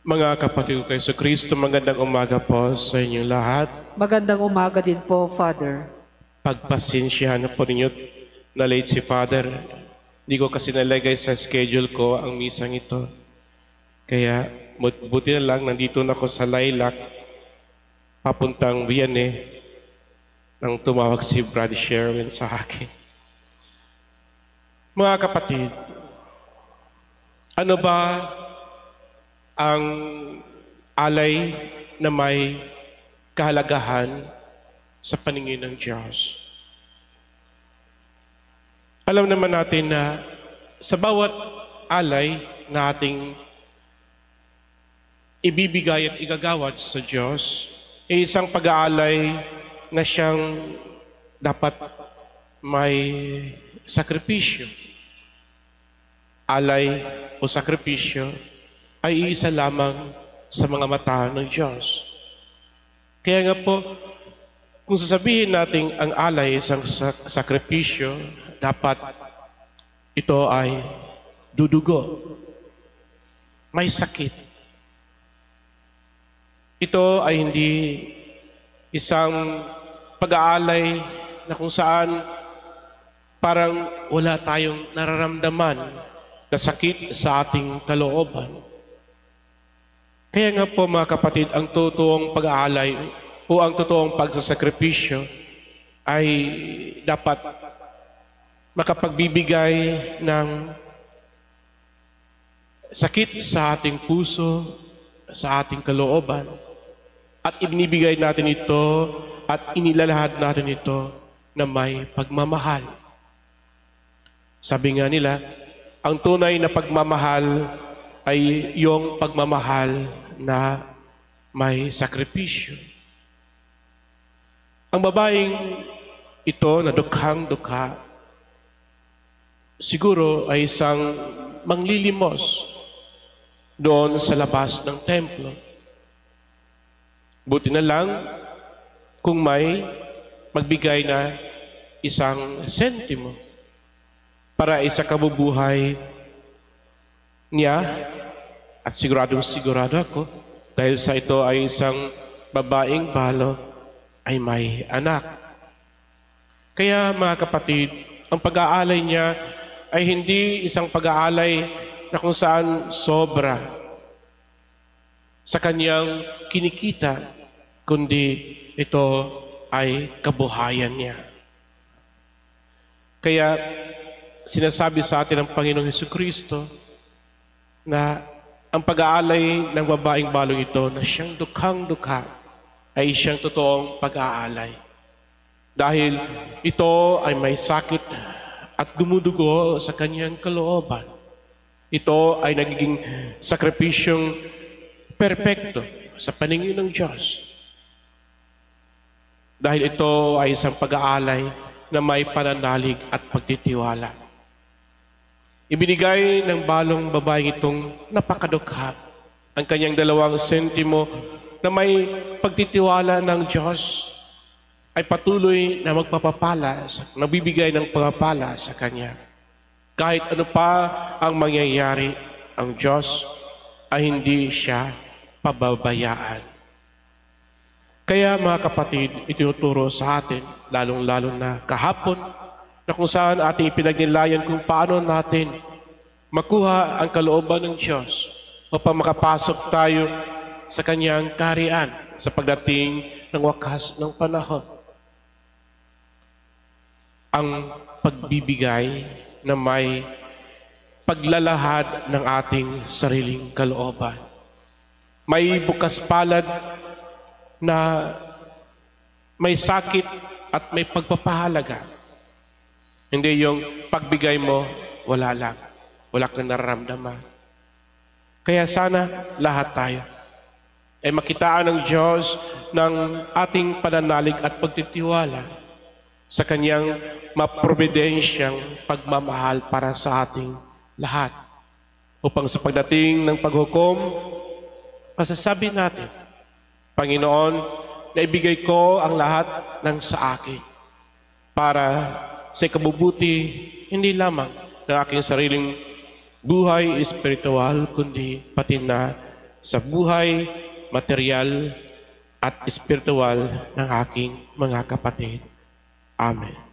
Mga kapatid ko kay Kristo, magandang umaga po sa inyong lahat. Magandang umaga din po, Father. Pagpasensyahan na po ninyo na late si Father. Hindi ko kasi nalagay sa schedule ko ang misang ito. Kaya buti na lang, nandito na ako sa Lilac, papuntang Vianney, nang tumawag si Brother Sherwin sa akin. Mga kapatid, ano ba ang alay na may kahalagahan sa paningin ng Diyos? Alam naman natin na sa bawat alay na ating ibibigay at igagawad sa Diyos, ay isang pag-aalay na siyang dapat may sakripisyo. Alay o sakripisyo ay isa lamang sa mga mata ng Diyos. Kaya nga po, kung sasabihin natin ang alay isang sakripisyo, dapat ito ay dudugo, may sakit. Ito ay hindi isang pag-aalay na kung saan parang wala tayong nararamdaman na sakit sa ating kalooban. Kaya nga po mga kapatid, ang totoong pag-aalay o ang totoong pagsasakripisyo ay dapat makapagbibigay ng sakit sa ating puso, sa ating kalooban, at ibinibigay natin ito at inilalahad natin ito na may pagmamahal. Sabi nga nila, ang tunay na pagmamahal ay yung pagmamahal na may sakripisyo. Ang babaeng ito na dukhang-dukha, siguro ay isang manglilimos doon sa labas ng templo. Buti na lang kung may magbigay na isang sentimo para isa kabubuhay niya, at sigurado ako, dahil sa ito ay isang babaeng balo, ay may anak. Kaya mga kapatid, ang pag-aalay niya ay hindi isang pag-aalay na kung saan sobra sa kanyang kinikita, kundi ito ay kabuhayan niya. Kaya sinasabi sa atin ng Panginoong Hesukristo na ang pag-aalay ng babaeng balong ito na siyang dukhang-dukha ay siyang totoong pag-aalay. Dahil ito ay may sakit at dumudugo sa kanyang kalooban. Ito ay nagiging sakripisyong perpekto sa paningin ng Diyos. Dahil ito ay isang pag-aalay na may pananalig at pagtitiwala. Ibinigay ng balong babaeng itong napakadukha ang kanyang 2 sentimo na may pagtitiwala ng Diyos ay patuloy na magpapapala, nabibigay ng pagpapala sa kanya. Kahit ano pa ang mangyayari, ang Diyos ay hindi siya pababayaan. Kaya mga kapatid, itinuturo sa atin, lalong-lalo na kahapon, na kung saan ating ipinagnilayan kung paano natin makuha ang kalooban ng Diyos upang makapasok tayo sa kanyang kaharian sa pagdating ng wakas ng panahon. Ang pagbibigay na may paglalahad ng ating sariling kalooban. May bukas palad na may sakit at may pagpapahalaga. Hindi yung pagbigay mo, wala lang. Wala kang nararamdaman. Kaya sana lahat tayo ay makitaan ng Diyos ng ating pananalig at pagtitiwala sa kanyang maprobidensyang pagmamahal para sa ating lahat. Upang sa pagdating ng paghukom, masasabi natin, Panginoon, naibigay ko ang lahat ng sa akin para sa ikabubuti, hindi lamang ng aking sariling buhay espiritual, kundi pati na sa buhay, material, at espiritual ng aking mga kapatid. Amen.